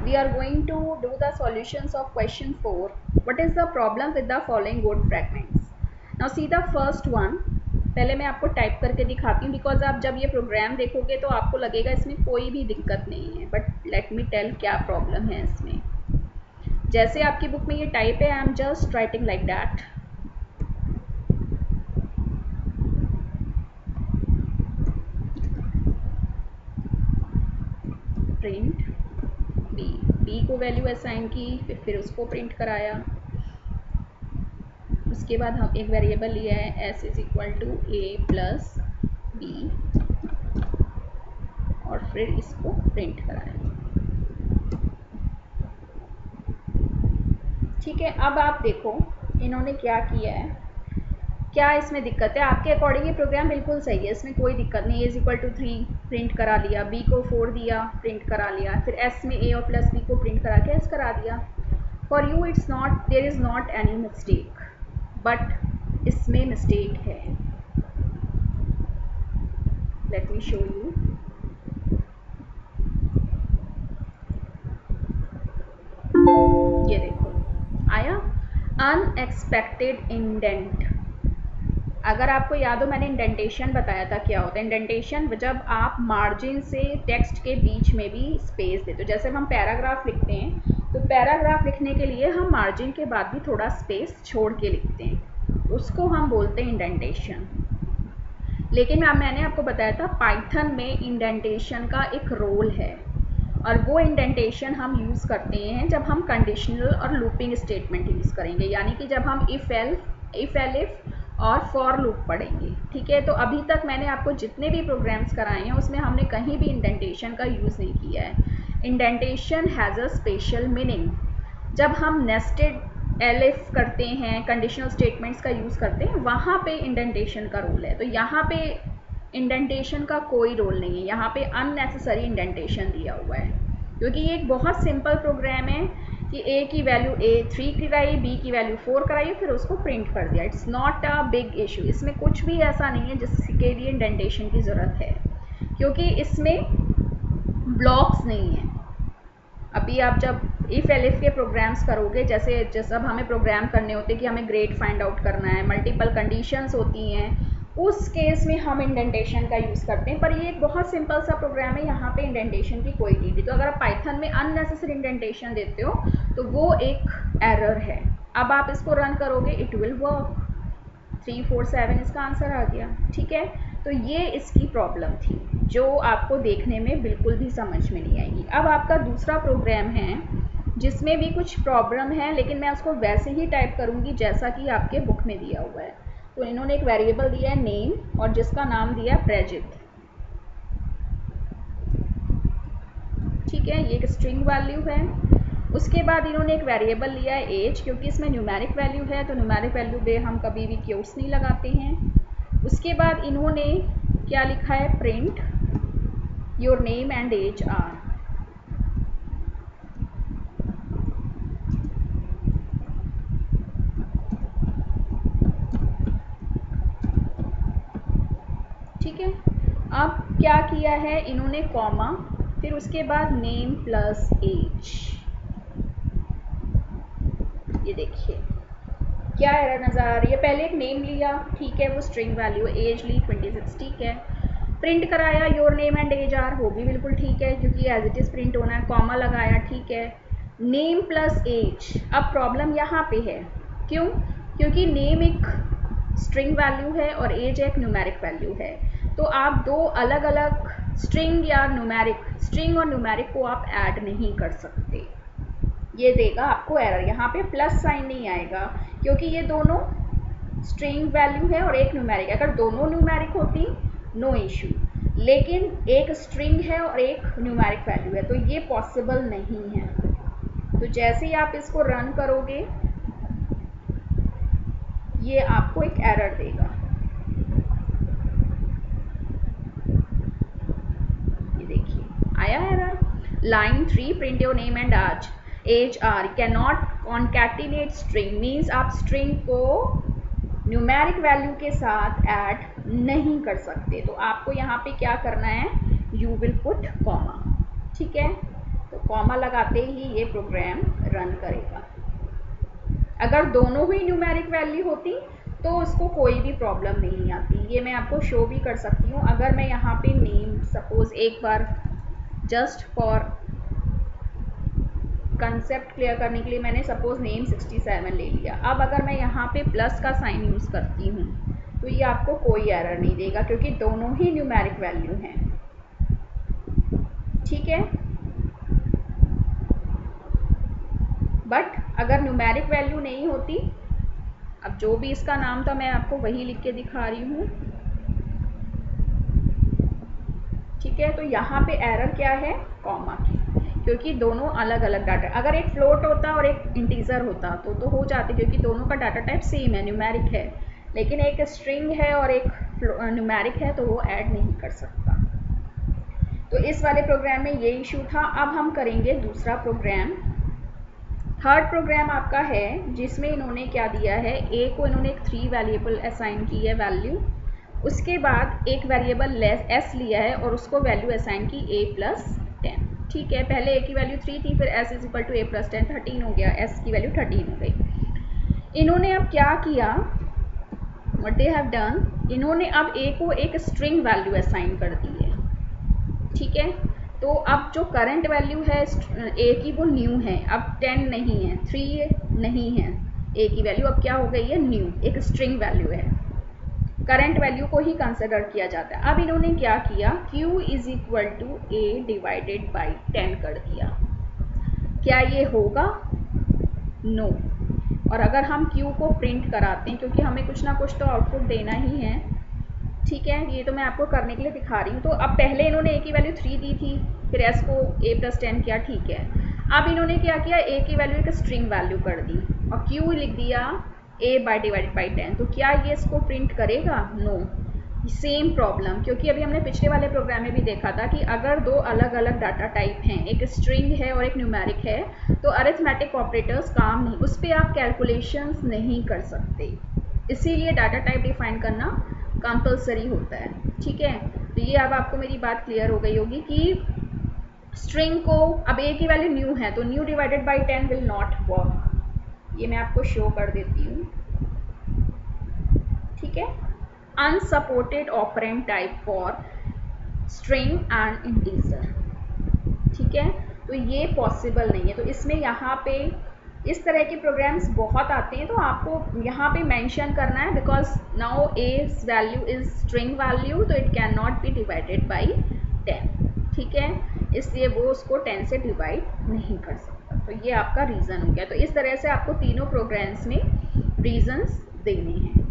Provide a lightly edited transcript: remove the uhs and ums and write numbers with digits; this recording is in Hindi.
we are going to do the solutions of question 4. What is the problem with the following word fragments? Now see the first one. पहले मैं आपको टाइप करके दिखाती हूँ, बिकॉज आप जब ये प्रोग्राम देखोगे तो आपको लगेगा इसमें कोई भी दिक्कत नहीं है, बट लेट मी टेल क्या प्रॉब्लम है इसमें. जैसे आपकी बुक में ये टाइप है, I am just writing like that. Print b को वैल्यू असाइन की, फिर उसको प्रिंट कराया. उसके बाद हम एक वेरिएबल लिया है s is equal to a plus b और फिर इसको प्रिंट कराया. ठीक है, अब आप देखो इन्होंने क्या किया है, क्या इसमें दिक्कत है. आपके अकॉर्डिंग ये प्रोग्राम बिल्कुल सही है, इसमें कोई दिक्कत नहीं. ए इज इक्वल टू 3 प्रिंट करा लिया, बी को 4 दिया प्रिंट करा लिया, फिर एस में ए और प्लस बी को प्रिंट करा के एस करा दिया. For you it's not, there is not any mistake, but इसमें मिस्टेक है. Let me show you. ये देखो आया अनएक्सपेक्टेड इंडेंट. अगर आपको याद हो, मैंने इंडेंटेशन बताया था क्या होता है. इंडेंटेशन जब आप मार्जिन से टेक्स्ट के बीच में भी स्पेस देते हो. जैसे हम पैराग्राफ लिखते हैं तो पैराग्राफ लिखने के लिए हम मार्जिन के बाद भी थोड़ा स्पेस छोड़ के लिखते हैं, उसको हम बोलते हैं इंडेंटेशन. लेकिन मैंने आपको बताया था पाइथन में इंडेंटेशन का एक रोल है, और वो इंडेंटेशन हम यूज़ करते हैं जब हम कंडीशनल और लूपिंग स्टेटमेंट यूज़ करेंगे, यानी कि जब हम इफ़ एल्फ और फॉर लूप पढ़ेंगे. ठीक है, तो अभी तक मैंने आपको जितने भी प्रोग्राम्स कराए हैं उसमें हमने कहीं भी इंडेंटेशन का यूज़ नहीं किया है. Indentation has a special meaning. जब हम नेस्टेड एलिफ करते हैं, कंडीशनल स्टेटमेंट्स का यूज़ करते हैं, वहाँ पे इंडेंटेशन का रोल है. तो यहाँ पे इंडेंटेशन का कोई रोल नहीं है, यहाँ पे अननेसेसरी इंडेंटेशन दिया हुआ है, क्योंकि ये एक बहुत सिंपल प्रोग्राम है कि ए की वैल्यू ए 3 कराई, बी की वैल्यू 4 कराई, फिर उसको प्रिंट कर दिया. It's not a big issue. इसमें कुछ भी ऐसा नहीं है जिसके लिए इंडेंटेशन की ज़रूरत है, क्योंकि इसमें ब्लॉक्स नहीं है. अभी आप जब इफ़ एलिफ के प्रोग्राम्स करोगे, जैसे जब हमें प्रोग्राम करने होते हैं कि हमें ग्रेड फाइंड आउट करना है, मल्टीपल कंडीशंस होती हैं, उस केस में हम इंडेंटेशन का यूज़ करते हैं. पर ये एक बहुत सिंपल सा प्रोग्राम है, यहाँ पे इंडेंटेशन की कोई नीड नहीं. तो अगर आप पाइथन में अननेसेसरी इंडेंटेशन देते हो तो वो एक एरर है. अब आप इसको रन करोगे, इट विल वर्क. 3 4 7 इसका आंसर आ गया. ठीक है, तो ये इसकी प्रॉब्लम थी जो आपको देखने में बिल्कुल भी समझ में नहीं आएगी. अब आपका दूसरा प्रोग्राम है जिसमें भी कुछ प्रॉब्लम है, लेकिन मैं उसको वैसे ही टाइप करूँगी जैसा कि आपके बुक में दिया हुआ है. तो इन्होंने एक वेरिएबल दिया है नेम और जिसका नाम दिया है प्रजित. ठीक है, ये एक स्ट्रिंग वैल्यू है. उसके बाद इन्होंने एक वेरिएबल लिया है एज, क्योंकि इसमें न्यूमेरिक वैल्यू है, तो न्यूमेरिक वैल्यू पे हम कभी भी क्योट्स नहीं लगाते हैं. उसके बाद इन्होंने क्या लिखा है, print your name and age are. ठीक है, अब क्या किया है इन्होंने, कॉमा, फिर उसके बाद नेम प्लस एज. ये देखिए क्या एरर नज़र आ रही है. पहले एक नेम लिया, ठीक है, वो स्ट्रिंग वैल्यू, एज ली 26, ठीक है, प्रिंट कराया your name and age are, वो भी बिल्कुल ठीक है क्योंकि एज इट इज़ प्रिंट होना है. कॉमा लगाया, ठीक है, नेम प्लस एज. अब प्रॉब्लम यहाँ पे है, क्यों? क्योंकि नेम एक स्ट्रिंग वैल्यू है और एज एक न्यूमेरिक वैल्यू है. तो आप दो अलग अलग स्ट्रिंग या न्यूमेरिक, स्ट्रिंग और न्यूमेरिक को आप ऐड नहीं कर सकते. ये देगा आपको एरर. यहाँ पे प्लस साइन नहीं आएगा क्योंकि ये दोनों स्ट्रिंग वैल्यू है और एक न्यूमेरिक. अगर दोनों न्यूमेरिक होती नो इशू, लेकिन एक स्ट्रिंग है और एक न्यूमेरिक वैल्यू है, तो ये पॉसिबल नहीं है. तो जैसे ही आप इसको रन करोगे ये आपको एक एरर देगा. ये देखिए आया error. Line 3, print your name and age are can not concatenate string, means आप स्ट्रिंग को न्यूमेरिक वैल्यू के साथ ऐड नहीं कर सकते. तो आपको यहाँ पे क्या करना है, यू विल पुट कॉमा. ठीक है, तो कॉमा लगाते ही ये प्रोग्राम रन करेगा। अगर दोनों ही न्यूमेरिक वैल्यू होती तो उसको कोई भी प्रॉब्लम नहीं आती। ये मैं आपको शो भी कर सकती हूँ। अगर मैं यहाँ पे नेम सपोज एक बार जस्ट फॉर कंसेप्ट क्लियर करने के लिए मैंने सपोज नेम 67 ले लिया। अब अगर मैं यहाँ पे प्लस का साइन यूज़ करती हूँ तो ये आपको कोई एरर नहीं देगा क्योंकि दोनों ही न्यूमेरिक वैल्यू हैं। ठीक है, बट अगर न्यूमेरिक वैल्यू नहीं होती, अब जो भी इसका नाम था मैं आपको वही लिख के दिखा रही हूँ। ठीक है, तो यहाँ पे एरर क्या है, कॉमा की, क्योंकि दोनों अलग अलग डाटा। अगर एक फ्लोट होता और एक इंटीजर होता तो हो जाती, क्योंकि दोनों का डाटा टाइप सेम है, न्यूमेरिक है। लेकिन एक स्ट्रिंग है और एक न्यूमेरिक है तो वो ऐड नहीं कर सकता। तो इस वाले प्रोग्राम में ये इशू था। अब हम करेंगे दूसरा प्रोग्राम। थर्ड प्रोग्राम आपका है जिसमें इन्होंने क्या दिया है, ए को इन्होंने एक 3 वेरिएबल असाइन की है वैल्यू। उसके बाद एक वेरिएबल एस लिया है और उसको वैल्यू असाइन की a+10। ठीक है, पहले ए की वैल्यू 3 थी, फिर s is equal to a+10 13 हो गया, s की वैल्यू 13 हो गई। इन्होंने अब क्या किया, व्हाट दे हैव डन, इन्होंने अब ए को एक स्ट्रिंग वैल्यू असाइन कर दी है। ठीक है, तो अब जो करंट वैल्यू है ए की वो न्यू है, अब 10 नहीं है, 3 नहीं है, ए की वैल्यू अब क्या हो गई है, न्यू, एक स्ट्रिंग वैल्यू है। करंट वैल्यू को ही कंसिडर किया जाता है। अब इन्होंने क्या किया, q is equal to a divided by 10 कर दिया। क्या ये होगा, नो। और अगर हम q को प्रिंट कराते हैं, क्योंकि हमें कुछ ना कुछ तो आउटपुट देना ही है। ठीक है, ये तो मैं आपको करने के लिए दिखा रही हूँ। तो अब पहले इन्होंने a की वैल्यू 3 दी थी, फिर s को a+10 किया। ठीक है, अब इन्होंने क्या किया, a की वैल्यू एक स्ट्रिंग वैल्यू कर दी और q लिख दिया a बाई डिवाइडेड बाई 10। तो क्या ये इसको प्रिंट करेगा, नो। सेम प्रॉब्लम, क्योंकि अभी हमने पिछले वाले प्रोग्राम में भी देखा था कि अगर दो अलग अलग डाटा टाइप हैं, एक स्ट्रिंग है और एक न्यूमेरिक है, तो अरिथमेटिक ऑपरेटर्स काम नहीं, उस पर आप कैलकुलेशंस नहीं कर सकते। इसीलिए डाटा टाइप डिफाइन करना कंपलसरी होता है। ठीक है, तो ये अब आपको मेरी बात क्लियर हो गई होगी कि स्ट्रिंग को, अब ए की वैल्यू न्यू है तो nu divided by 10 will not work. ये मैं आपको शो कर देती हूँ। ठीक है, unsupported operand type for string and integer. ठीक है, तो ये पॉसिबल नहीं है। तो इसमें यहाँ पे इस तरह के प्रोग्राम्स बहुत आते हैं, तो आपको यहाँ पे मेंशन करना है, because now age value is string value, तो it can not be divided by 10। ठीक है, इसलिए वो उसको 10 से डिवाइड नहीं कर सकता। तो ये आपका रीज़न हो गया। तो इस तरह से आपको तीनों प्रोग्राम्स में रीजंस देने हैं।